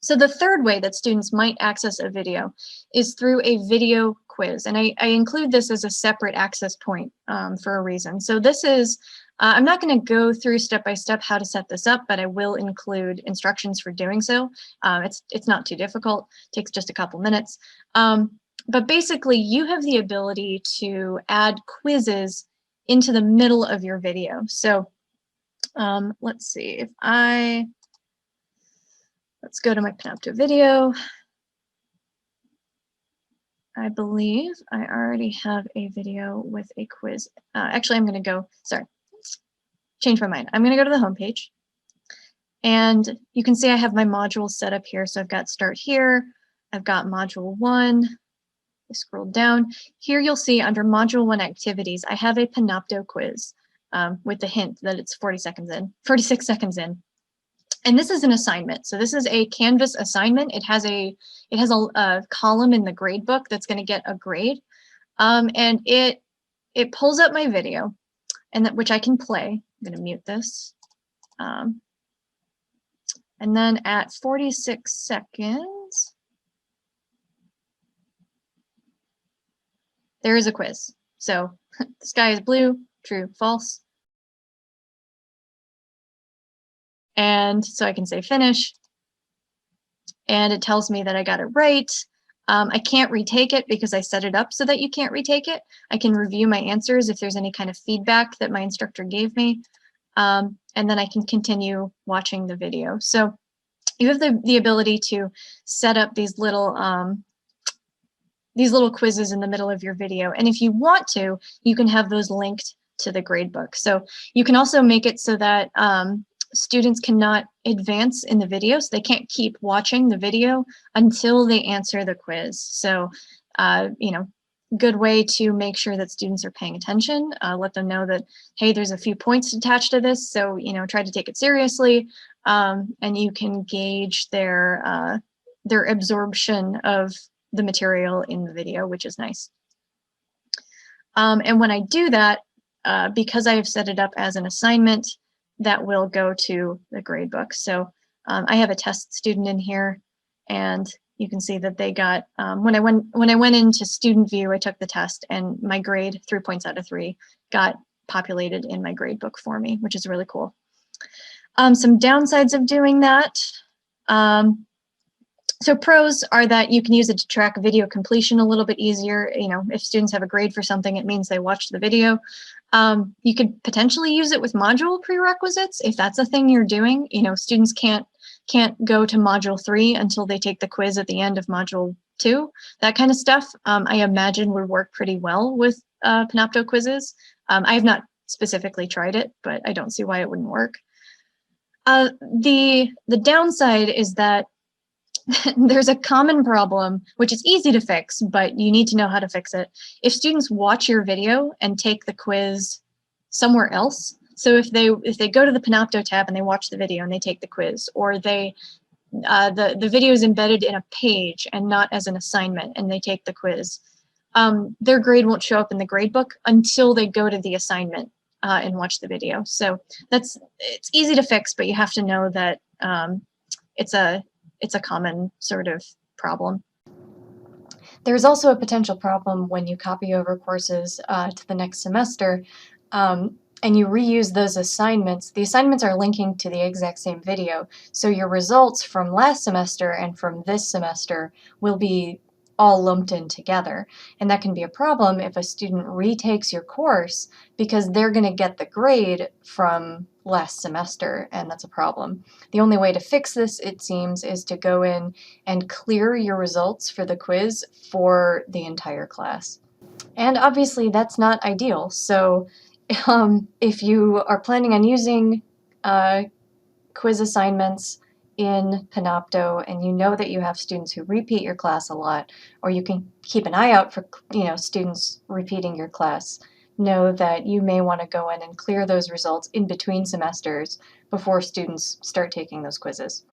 So the third way that students might access a video is through a video quiz. And I include this as a separate access point for a reason. So this is, I'm not going to go through step by step how to set this up, but I will include instructions for doing so. It's not too difficult, it takes just a couple minutes. But basically you have the ability to add quizzes into the middle of your video. So let's see, if let's go to my Panopto video. I believe I already have a video with a quiz. Actually, I'm going to go, sorry, change my mind. I'm going to go to the home page. And you can see I have my modules set up here. So I've got start here. I've got module 1. I scroll down. Here you'll see under module 1 activities, I have a Panopto quiz with the hint that it's 46 seconds in. And this is an assignment. So this is a Canvas assignment. It has a column in the grade book that's going to get a grade. And it pulls up my video, and which I can play. I'm going to mute this. And then at 46 seconds, there is a quiz. So the sky is blue, true, false. And so I can say finish, and it tells me that I got it right. I can't retake it because I set it up so that you can't retake it. I can review my answers if there's any kind of feedback that my instructor gave me, and then I can continue watching the video. So you have the ability to set up these little quizzes in the middle of your video, and if you want to, you can have those linked to the gradebook. So you can also make it so that students cannot advance in the video, so they can't keep watching the video until they answer the quiz. So, you know, good way to make sure that students are paying attention, let them know that, hey, there's a few points attached to this, so, you know, try to take it seriously, and you can gauge their absorption of the material in the video, which is nice. And when I do that, because I have set it up as an assignment, that will go to the gradebook. So I have a test student in here, and you can see that they got, when I went into student view, I took the test, and my grade, 3 points out of 3, got populated in my gradebook for me, which is really cool. Some downsides of doing that. So pros are that you can use it to track video completion a little bit easier. You know, if students have a grade for something, it means they watched the video. You could potentially use it with module prerequisites if that's a thing you're doing. You know, students can't go to module 3 until they take the quiz at the end of module 2. That kind of stuff, I imagine would work pretty well with Panopto quizzes. I have not specifically tried it, but I don't see why it wouldn't work. The downside is that there's a common problem, which is easy to fix, but you need to know how to fix it. If students watch your video and take the quiz somewhere else, so if they go to the Panopto tab and they watch the video and they take the quiz, or the video is embedded in a page and not as an assignment and they take the quiz, their grade won't show up in the gradebook until they go to the assignment and watch the video. So it's easy to fix, but you have to know that it's a common sort of problem. There's also a potential problem when you copy over courses to the next semester and you reuse those assignments. The assignments are linking to the exact same video, so your results from last semester and from this semester will be all lumped in together. And that can be a problem if a student retakes your course because they're going to get the grade from last semester, and that's a problem. The only way to fix this, it seems, is to go in and clear your results for the quiz for the entire class. And obviously that's not ideal. So if you are planning on using quiz assignments in Panopto and you know that you have students who repeat your class a lot, or you can keep an eye out for students repeating your class, know that you may want to go in and clear those results in between semesters before students start taking those quizzes.